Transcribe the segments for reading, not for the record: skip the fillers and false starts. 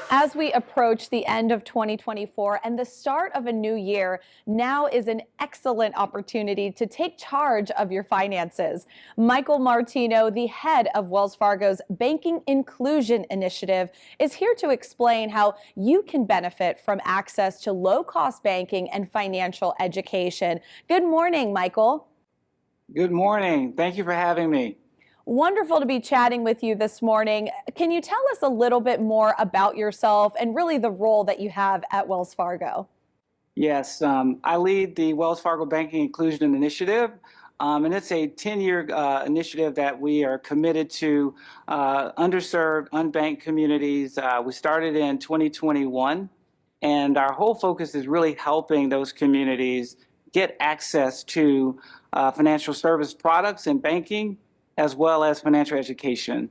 As we approach the end of 2024 and the start of a new year, now is an excellent opportunity to take charge of your finances. Michael Martino, the head of Wells Fargo's Banking Inclusion Initiative, is here to explain how you can benefit from access to low-cost banking and financial education. Good morning, Michael. Good morning. Thank you for having me. Wonderful to be chatting with you this morning. Can you tell us a little bit more about yourself and really the role that you have at Wells Fargo? Yes, I lead the Wells Fargo Banking Inclusion Initiative, and it's a 10-year initiative that we are committed to underserved, unbanked communities. We started in 2021, and our whole focus is really helping those communities get access to financial service products and banking, as well as financial education.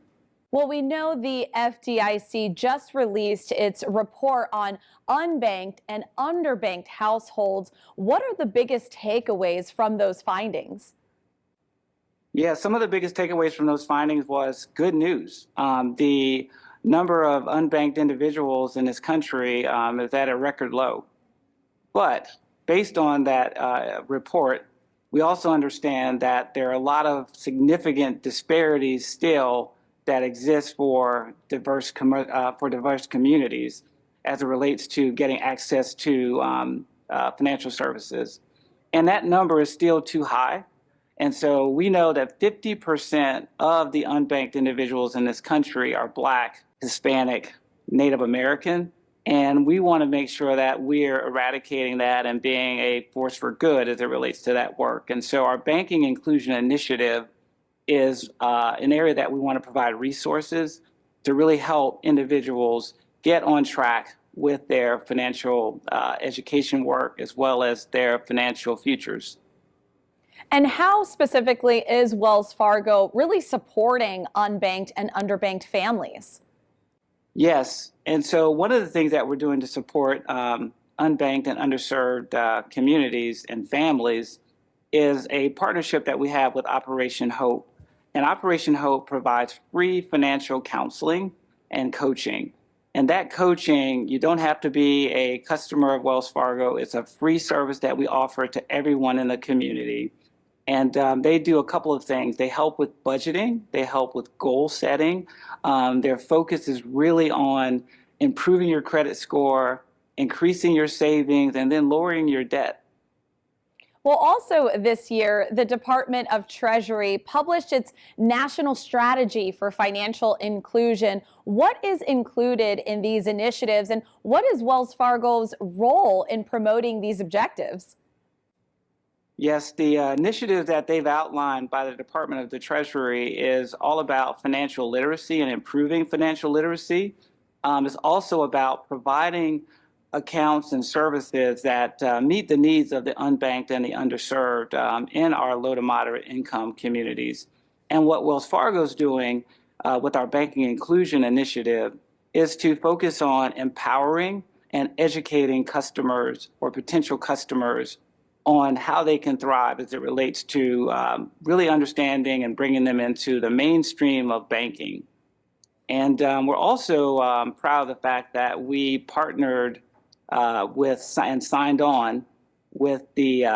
Well, we know the FDIC just released its report on unbanked and underbanked households. What are the biggest takeaways from those findings? Yeah, some of the biggest takeaways from those findings was good news. The number of unbanked individuals in this country is at a record low. But based on that report, we also understand that there are a lot of significant disparities still that exist for diverse communities as it relates to getting access to financial services. And that number is still too high. And so we know that 50% of the unbanked individuals in this country are Black, Hispanic, Native American. And we want to make sure that we're eradicating that and being a force for good as it relates to that work. And so our Banking Inclusion Initiative is an area that we want to provide resources to really help individuals get on track with their financial education work as well as their financial futures. And how specifically is Wells Fargo really supporting unbanked and underbanked families? Yes. And so one of the things that we're doing to support unbanked and underserved communities and families is a partnership that we have with Operation Hope. And Operation Hope provides free financial counseling and coaching. And that coaching, you don't have to be a customer of Wells Fargo. It's a free service that we offer to everyone in the community. And they do a couple of things. They help with budgeting. They help with goal setting. Their focus is really on improving your credit score, increasing your savings, and then lowering your debt. Well, also this year, the Department of Treasury published its national strategy for financial inclusion. What is included in these initiatives, and what is Wells Fargo's role in promoting these objectives? Yes, the initiative that they've outlined by the Department of the Treasury is all about financial literacy and improving financial literacy. It's also about providing accounts and services that meet the needs of the unbanked and the underserved in our low to moderate income communities. And what Wells Fargo is doing with our Banking Inclusion Initiative is to focus on empowering and educating customers or potential customers on how they can thrive as it relates to really understanding and bringing them into the mainstream of banking. And we're also proud of the fact that we partnered with and signed on with the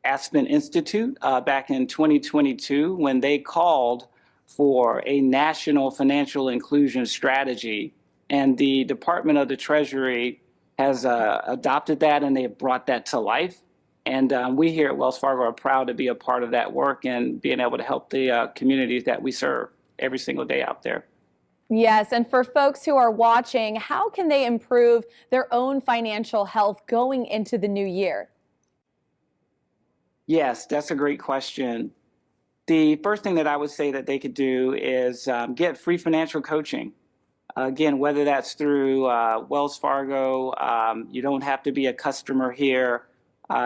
Aspen Institute back in 2022 when they called for a national financial inclusion strategy. And the Department of the Treasury has adopted that, and they have brought that to life. And we here at Wells Fargo are proud to be a part of that work and being able to help the communities that we serve every single day out there. Yes, and for folks who are watching, how can they improve their own financial health going into the new year? Yes, that's a great question. The first thing that I would say that they could do is get free financial coaching. Again, whether that's through Wells Fargo, you don't have to be a customer here.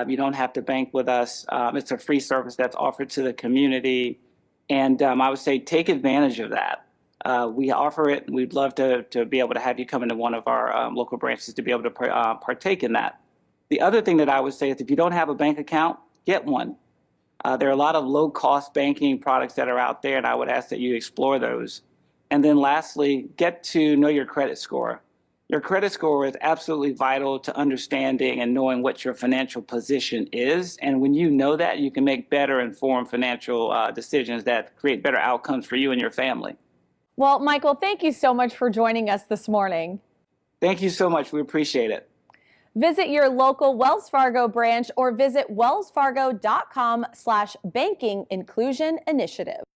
You don't have to bank with us. It's a free service that's offered to the community. And I would say take advantage of that. We offer it. We'd love to be able to have you come into one of our local branches to be able to partake in that. The other thing that I would say is if you don't have a bank account, get one. There are a lot of low-cost banking products that are out there, and I would ask that you explore those. And then lastly, get to know your credit score. Your credit score is absolutely vital to understanding and knowing what your financial position is. And when you know that, you can make better informed financial decisions that create better outcomes for you and your family. Well, Michael, thank you so much for joining us this morning. Thank you so much. We appreciate it. Visit your local Wells Fargo branch or visit wellsfargo.com/banking inclusion initiative.